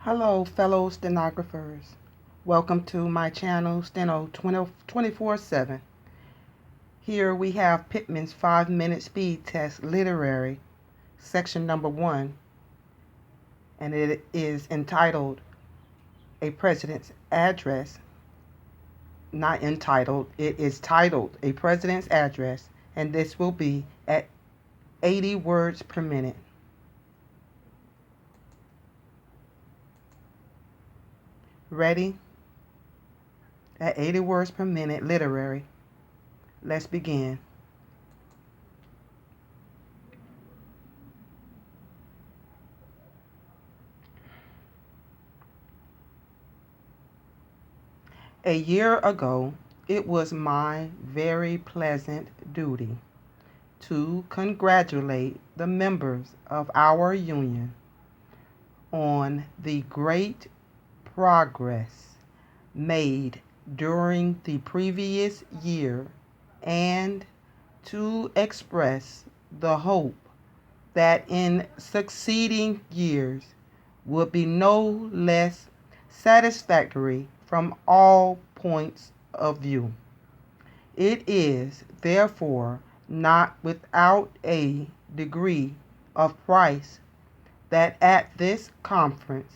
Hello, fellow stenographers. Welcome to my channel, Steno 24/7. Here we have Pittman's 5-minute speed test literary, section number 1, and it is entitled A President's Address. Not entitled, it is titled A President's Address, and this will be at 80 words per minute. Ready? At 80 words per minute, literary. Let's begin. A year ago, it was my very pleasant duty to congratulate the members of our union on the great progress made during the previous year and to express the hope that in succeeding years would be no less satisfactory from all points of view. It is, therefore, not without a degree of pride that at this conference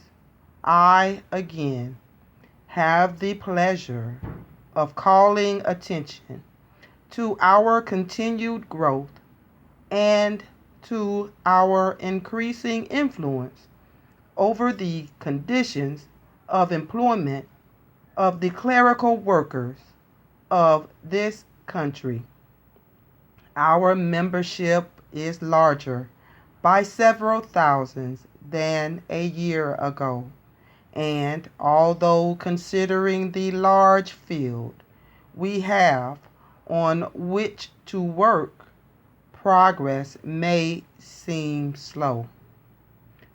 I again have the pleasure of calling attention to our continued growth and to our increasing influence over the conditions of employment of the clerical workers of this country. Our membership is larger by several thousands than a year ago, and although considering the large field we have on which to work, progress may seem slow.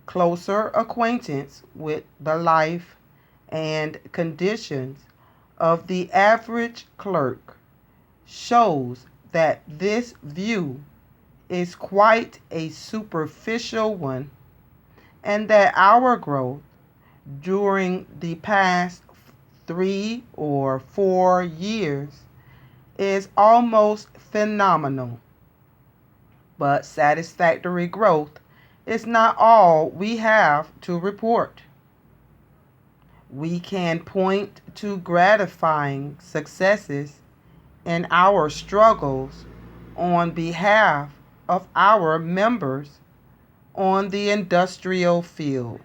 Closer acquaintance with the life and conditions of the average clerk shows that this view is quite a superficial one, and that our growth during the past 3 or 4 years is almost phenomenal. But satisfactory growth is not all we have to report. We can point to gratifying successes in our struggles on behalf of our members on the industrial field,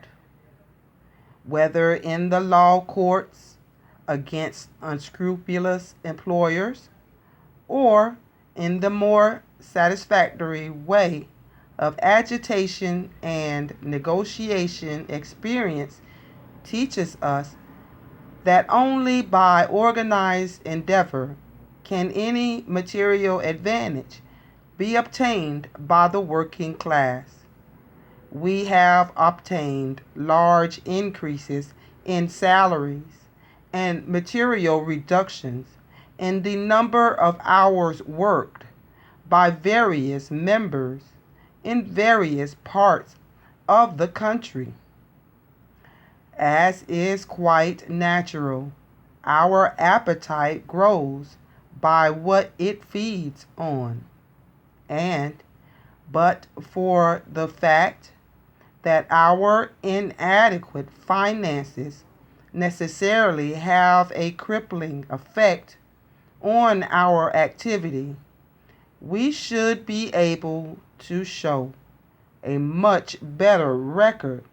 whether in the law courts against unscrupulous employers or in the more satisfactory way of agitation and negotiation. Experience teaches us that only by organized endeavor can any material advantage be obtained by the working class. We have obtained large increases in salaries and material reductions in the number of hours worked by various members in various parts of the country. As is quite natural, our appetite grows by what it feeds on, and but for the fact that our inadequate finances necessarily have a crippling effect on our activity, we should be able to show a much better record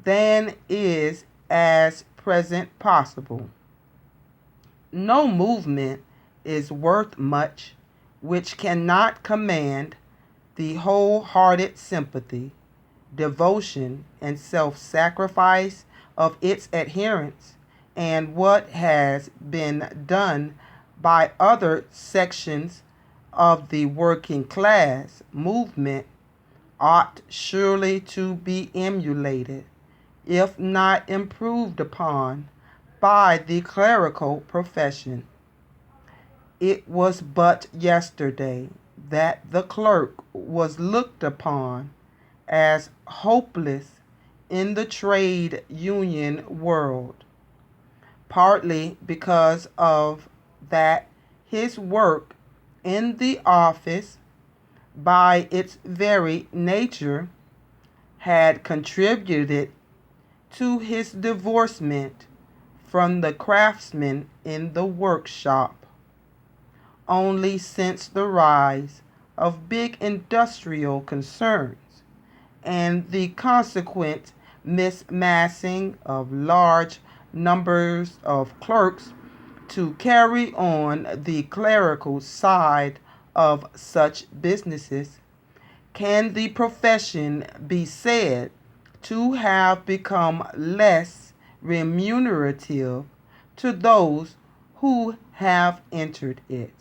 than is at present possible. No movement is worth much which cannot command the wholehearted sympathy, devotion, and self-sacrifice of its adherents, and what has been done by other sections of the working class movement ought surely to be emulated, if not improved upon, by the clerical profession. It was but yesterday that the clerk was looked upon as hopeless in the trade union world, partly because of that his work in the office, by its very nature, had contributed to his divorcement from the craftsmen in the workshop. Only since the rise of big industrial concerns and the consequent mismassing of large numbers of clerks to carry on the clerical side of such businesses can the profession be said to have become less remunerative to those who have entered it.